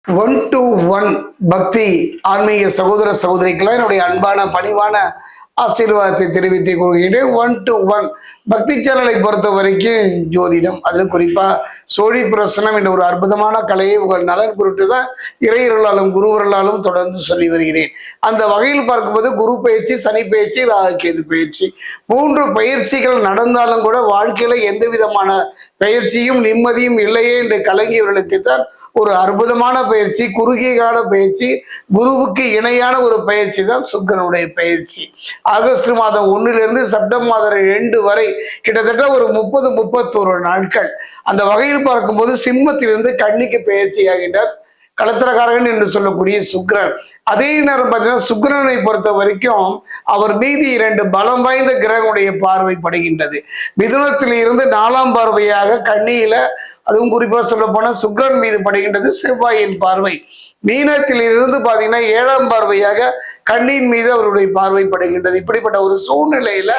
One to one பக்தி ஆன்மீக சகோதர சகோதரிக்கெல்லாம் என்னுடைய அன்பான பணிவான ஆசீர்வாதத்தை தெரிவித்துக் கொள்கிறேன். ஒன் டு ஒன் பக்தி சேனலை பொறுத்த வரைக்கும் ஜோதிடம், அதில் குறிப்பா சோழி பிரசனம் என்ற ஒரு அற்புதமான கலையை உங்கள் நலன் குறித்து தான் இறையர்களாலும் குருவர்களாலும் தொடர்ந்து சொல்லி வருகிறேன். அந்த வகையில் பார்க்கும்போது குரு பயிற்சி, சனி பயிற்சி, ராகுகேது பயிற்சி, 3 பயிற்சிகள் நடந்தாலும் கூட வாழ்க்கையில எந்த விதமான பயிற்சியும் நிம்மதியும் இல்லையே என்று கலங்கியவர்களுக்கு தான் ஒரு அற்புதமான பயிற்சி, குறுகிய கால பயிற்சி, குருவுக்கு இணையான ஒரு பயிற்சி தான் சுக்கிரனுடைய பயிற்சி. ஆகஸ்ட் மாதம் 1 செப்டம்பர் மாதம் 2 வரை கிட்டத்தட்ட ஒரு 30-31 நாட்கள். அந்த வகையில் பார்க்கும்போது சிம்மத்திலிருந்து கன்னிக்கு பயிற்சி ஆகின்றார் களத்திரக்காரகன் என்று சொல்லக்கூடிய சுக்கிரன். அதே நேரம் பார்த்தீங்கன்னா சுக்கிரனை பொறுத்த வரைக்கும் அவர் மீது 2 பலம் வாய்ந்த கிரகங்களுடைய பார்வை படுகின்றது. மிதுனத்தில் இருந்து 4ஆம் பார்வையாக கன்னியில, அதுவும் குறிப்பாக சொல்ல போனா சுக்கிரன் மீது படுகின்றது செவ்வாயின் பார்வை. மீனத்தில் இருந்து பாத்தீங்கன்னா 7ஆம் பார்வையாக கண்ணின் மீது அவருடைய பார்வை படுகின்றது. இப்படிப்பட்ட ஒரு சூழ்நிலையில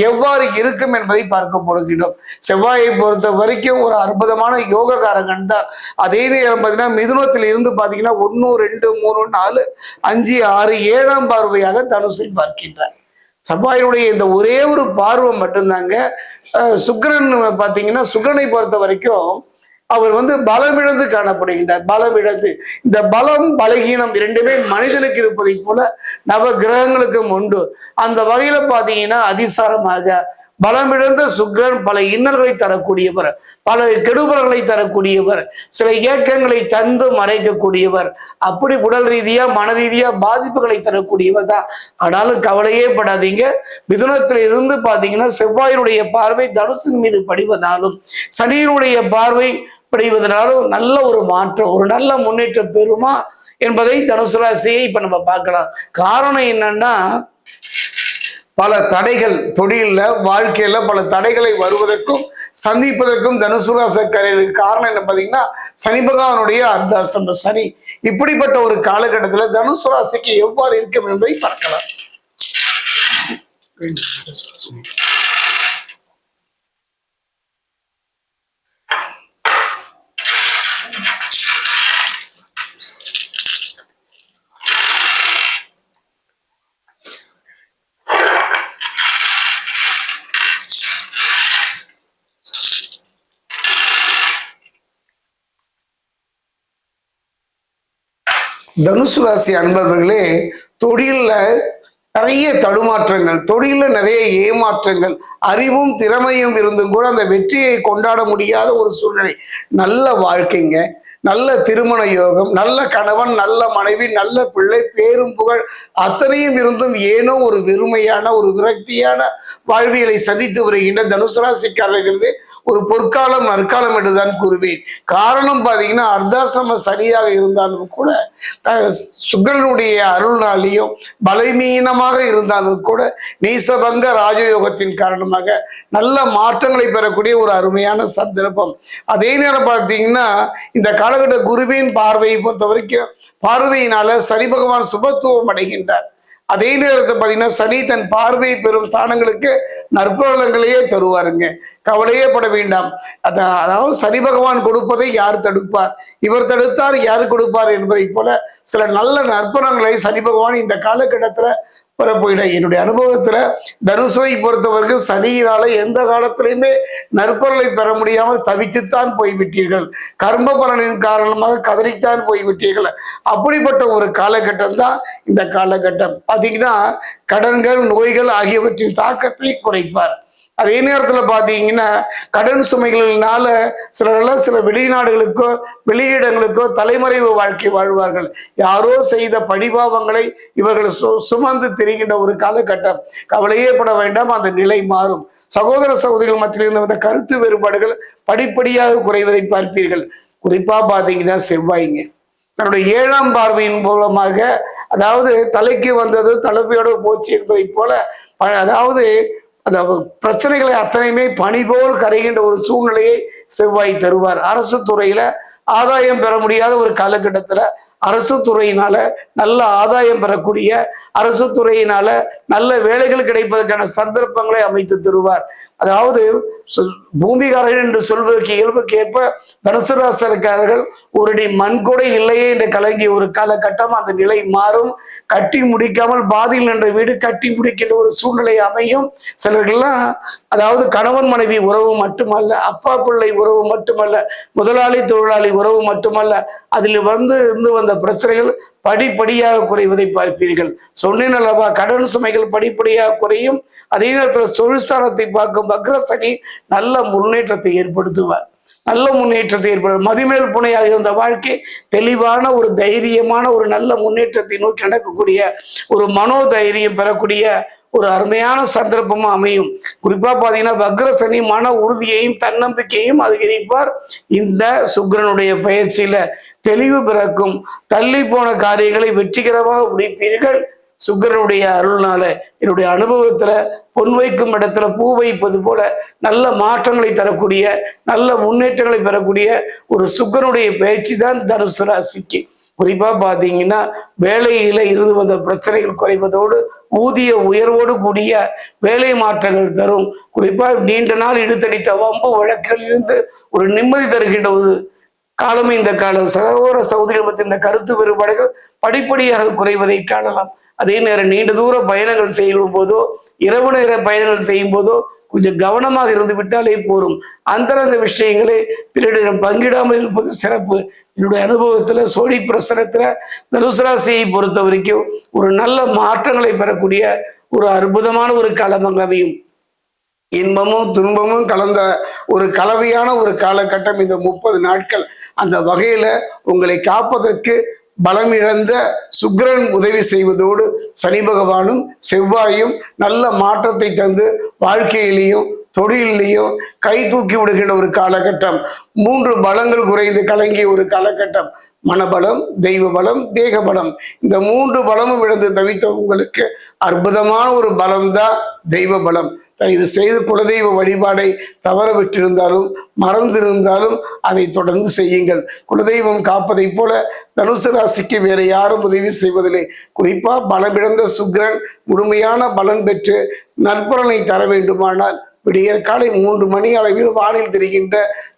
எவ்வாறு இருக்கும் என்பதை பார்க்க போடுகின்றோம். செவ்வாயை பொறுத்த வரைக்கும் ஒரு அற்புதமான யோகக்காரகன் தான். அதே நேரம் பார்த்தீங்கன்னா மிதுனத்தில் இருந்து பாத்தீங்கன்னா 1, 2, 3, 4, 5, 6, 7ஆம் பார்வையாக தனுசை பார்க்கின்றார். செவ்வாயினுடைய இந்த ஒரே ஒரு பார்வை மட்டும்தாங்க. சுக்கிரன் பாத்தீங்கன்னா சுக்கிரனை பொறுத்த வரைக்கும் அவர் பலமிழந்து காணப்படுகின்றார். பலமிழந்து, இந்த பலம் பலகீனம் 2மே மனிதனுக்கு இருப்பதை போல நவ கிரகங்களுக்கும் உண்டு. அந்த வகையில பாத்தீங்கன்னா அதிசாரமாக பலமிழந்த சுக்கிரன் பல இன்னல்களை தரக்கூடியவர், பல கெடுபலங்களை தரக்கூடியவர், சில இயக்கங்களை தந்து மறைக்கக்கூடியவர், அப்படி உடல் ரீதியா மன ரீதியா பாதிப்புகளை தரக்கூடியவர் தான். ஆனாலும் கவலையே படாதீங்க. மிதுனத்தில் இருந்து பாத்தீங்கன்னா செவ்வாயினுடைய பார்வை தனுசின் மீது படிவதாலும் சனியினுடைய பார்வை படிவதனாலும் நல்ல ஒரு மாற்றம், ஒரு நல்ல முன்னேற்றம் பெறுமா என்பதை தனுசு ராசியை இப்ப நம்ம பார்க்கலாம். காரணம் என்னன்னா, பல தடைகள் தொழில வாழ்க்கையில பல தடைகளை வருவதற்கும் சந்திப்பதற்கும் தனுசு ராசிக்காரர்களுக்கு காரணம் என்ன பார்த்தீங்கன்னா சனி பகவானுடைய அர்த்தாஷ்டம சனி. இப்படிப்பட்ட ஒரு காலகட்டத்தில் தனுசு ராசிக்கு எவ்வாறு இருக்கும் என்பதை பார்க்கலாம். தனுசு ராசி அன்பர்களே, தொழில நிறைய தடுமாற்றங்கள், தொழில நிறைய ஏமாற்றங்கள், அறிவும் திறமையும் இருந்தும் கூட அந்த வெற்றியை கொண்டாட முடியாத ஒரு சூழ்நிலை. நல்ல வாழ்க்கைங்க, நல்ல திருமண யோகம், நல்ல கணவன், நல்ல மனைவி, நல்ல பிள்ளை, பேரும் புகழ் அத்தனையும் இருந்தும் ஏனோ ஒரு வெறுமையான ஒரு விரக்தியான வாழ்வியலை சந்தித்து வருகின்ற தனுசு ராசிக்காரர்களது ஒரு பொற்காலம் நற்காலம் என்றுதான் கூறுவேன். காரணம் பார்த்தீங்கன்னா அர்த்தாசிரம சரியாக இருந்தாலும் கூட சுக்கிரனுடைய அருள்நாளியும் பலவீனமாக இருந்தாலும் கூட நீசபங்க ராஜயோகத்தின் காரணமாக நல்ல மாற்றங்களை பெறக்கூடிய ஒரு அருமையான சந்தர்ப்பம். அதே நேரம் பார்த்தீங்கன்னா இந்த காலகட்ட குருவின் பார்வையை பொறுத்த வரைக்கும் பார்வையினால சனி பகவான் சுபத்துவம் அடைகின்றார். அதே நேரத்தை பார்த்தீங்கன்னா சனி தன் பார்வை பெறும் ஸ்தானங்களுக்கு நற்பலன்களையே தருவாருங்க. கவலையே பட வேண்டாம். அதாவது சனி பகவான் கொடுப்பதை யார் தடுப்பார், இவர் தடுத்தார் யார் கொடுப்பார் என்பதை போல சில நல்ல நற்பலன்களை சனி பகவான் இந்த காலகட்டத்துல வரப்போயிட. என்னுடைய அனுபவத்துல தனுசுவை பொறுத்தவரைக்கும் சனியினால எந்த காலத்திலையுமே நற்பொருளை பெற முடியாமல் தவித்துத்தான் போய்விட்டீர்கள். கர்ம பலனின் காரணமாக கதறித்தான் போய்விட்டீர்கள். அப்படிப்பட்ட ஒரு காலகட்டம் தான் இந்த காலகட்டம். பார்த்தீங்கன்னா கடன்கள், நோய்கள் ஆகியவற்றின் தாக்கத்தை குறைப்பார். அதே நேரத்தில் பார்த்தீங்கன்னா கடன் சுமைகளினால சிலரெல்லாம் சில வெளிநாடுகளுக்கோ வெளியிடங்களுக்கோ தலைமறைவு வாழ்க்கை வாழ்வார்கள். யாரோ செய்த படிபாவங்களை இவர்கள் சுமந்து திரிகின்ற ஒரு காலகட்டம். கவலையே பட வேண்டாம், அந்த நிலை மாறும். சகோதர சகோதரிகள் மத்தியில் வந்த கருத்து வேறுபாடுகள் படிப்படியாக குறைவதை பார்ப்பீர்கள். குறிப்பா பார்த்தீங்கன்னா செவ்வாய்ங்க தன்னுடைய 7ஆம் பார்வையின் மூலமாக, அதாவது தலைக்கு வந்தது தலைமையோடு போச்சு என்பதை போல, அதாவது அந்த பிரச்சனைகளை அத்தனையுமே பனி போல் கரைகின்ற ஒரு சூழ்நிலையை செவ்வாய் தருவார். அரசு துறையில ஆதாயம் பெற முடியாத ஒரு காலகட்டத்துல அரசு துறையினால நல்ல ஆதாயம் பெறக்கூடிய, அரசு துறையினால நல்ல வேலைகள் கிடைப்பதற்கான சந்தர்ப்பங்களை அமைத்து தருவார். அதாவது பூமிகாரர்கள் என்று சொல்வதற்கு இயல்புக்கு ஏற்ப தனுசு ராசிக்காரர்கள் ஒரு அடி மண் கூட இல்லையே என்று கலங்கிய ஒரு காலகட்டம். அந்த நிலை மாறும். கட்டி முடிக்காமல் பாதியில் என்ற வீடு கட்டி முடிக்கின்ற ஒரு சூழ்நிலை அமையும். சிலர்கள்லாம் அதாவது கணவன் மனைவி உறவு மட்டுமல்ல, அப்பா பிள்ளை உறவு மட்டுமல்ல, முதலாளி தொழிலாளி உறவு மட்டுமல்ல, அதில் இருந்து வந்த பிரச்சனைகள் படிப்படியாக குறைவதை பார்ப்பீர்கள். சொன்னேன் அல்லவா, கடன் சுமைகள் படிப்படியாக குறையும். அதே நேரத்தில் தொழிற்சாலத்தை பார்க்கும் வக்ரசனி நல்ல முன்னேற்றத்தை ஏற்படுத்துவார். நல்ல முன்னேற்றத்தை ஏற்படுத்தும். மதிமேல் புனையாக இருந்த வாழ்க்கை தெளிவான ஒரு தைரியமான ஒரு நல்ல முன்னேற்றத்தை நோக்கி நடக்கக்கூடிய ஒரு மனோதைரியம் பெறக்கூடிய ஒரு அருமையான சந்தர்ப்பமும் அமையும். குறிப்பா பாத்தீங்கன்னா வக்ரசனி மன உறுதியையும் தன்னம்பிக்கையும் அதிகரிப்பார். இந்த சுக்கிரனுடைய பயிற்சியில தெளிவு பிறக்கும். தள்ளி போன காரியங்களை வெற்றிகரமாக முடிப்பீர்கள். சுக்கிரனுடைய அருள்னால என்னுடைய அனுபவத்துல பொன் வைக்கும் இடத்துல பூ வைப்பது போல நல்ல மாற்றங்களை தரக்கூடிய, நல்ல முன்னேற்றங்களை பெறக்கூடிய ஒரு சுக்கிரனுடைய பயிற்சி தான் தனுசு ராசிக்கு. குறிப்பா பாத்தீங்கன்னா வேலையில இருந்து வந்த பிரச்சனைகள் குறைவதோடு ஊதிய உயர்வோடு கூடிய வேலை மாற்றங்கள் தரும். குறிப்பா நீண்ட நாள் இழுத்தடித்த வம்பு வழக்கில் இருந்து ஒரு நிம்மதி தருகின்ற ஒரு காலமே இந்த காலம். சகோதர சகோதரிகள் பற்றி இந்த கருத்து வேறுபாடுகள் படிப்படியாக குறைவதை காணலாம். அதே நேரம் நீண்ட தூர பயணங்கள் செய்யும் போதோ, இரவு நேர பயணங்கள் செய்யும் போதோ கொஞ்சம் கவனமாக இருந்து விட்டாலே போரும். அந்தரங்க விஷயங்களை பிறரிடம் பங்கிடாமல் இருப்பது சிறப்பு. என்னுடைய அனுபவத்துல சோழி பிரசனத்துல தனுசு ராசியை பொறுத்த வரைக்கும் ஒரு நல்ல மாற்றங்களை பெறக்கூடிய ஒரு அற்புதமான ஒரு காலம் அமையும். இன்பமும் துன்பமும் கலந்த ஒரு கலவையான ஒரு காலகட்டம் இந்த 30 நாட்கள். அந்த வகையில உங்களை காப்பதற்கு பலம் இழந்த சுக்கிரன் உதவி செய்வதோடு சனி பகவானும் செவ்வாயும் நல்ல மாற்றத்தை தந்து வாழ்க்கையிலையும் தொழிலையும் கை தூக்கி விடுகின்ற ஒரு காலகட்டம். 3 பலங்கள் குறைந்து கலங்கிய ஒரு காலகட்டம். மனபலம், தெய்வ பலம், தேக பலம். இந்த 3 பலமும் இழந்து தவித்த உங்களுக்கு அற்புதமான ஒரு பலம்தான் தெய்வ பலம். தயவு செய்து குலதெய்வ வழிபாடை தவற விட்டிருந்தாலும் மறந்திருந்தாலும் அதை தொடர்ந்து செய்யுங்கள். குலதெய்வம் காப்பதை போல தனுசு ராசிக்கு வேற யாரும் உதவி செய்வதில்லை. குறிப்பா பலமிழந்த சுக்கிரன் முழுமையான பலன் பெற்று நற்பலனை தர வேண்டுமானால் விடியற் காலை 3 மணி அளவில் வானில் தெரிகின்ற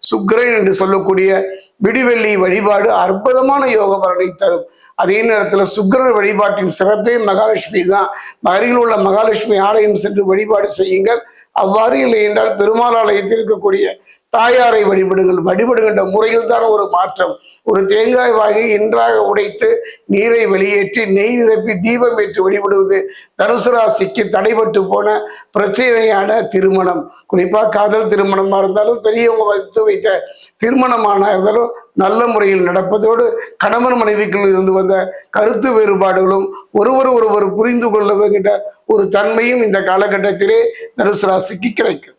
சுக்கிரன் என்று சொல்லக்கூடிய விடிவெள்ளி வழிபாடு அற்புதமான யோக பலனை தரும். அதே நேரத்தில் சுக்கிரன் வழிபாட்டின் சிறப்பே மகாலட்சுமி தான். அருகில் உள்ள மகாலட்சுமி ஆலயம் சென்று வழிபாடு செய்யுங்கள். அவ்வாறு இல்லை என்றால் பெருமாள் ஆலயத்தில் இருக்கக்கூடிய தாயாரை வழிபடுகின்ற முறையில் தான் ஒரு மாற்றம். ஒரு தேங்காய் வாங்கி இன்றாக உடைத்து நீரை வெளியேற்றி நெய் நிரப்பி தீபம் ஏற்றி வழிபடுவது தனுசு ராசிக்கு தடைபட்டு போன பிரச்சனையான திருமணம். குறிப்பா காதல் திருமணமா இருந்தாலும் பெரியவங்க வைத்த திருமணமான இருந்தாலும் நல்ல முறையில் நடப்பதோடு கணவன் மனைவிக்குள் இருந்து வந்த கருத்து வேறுபாடுகளும் ஒருவர் புரிந்து கொள்ளுகின்ற ஒரு தன்மையும் இந்த காலகட்டத்திலே தனுசு ராசிக்கு கிடைக்கும்.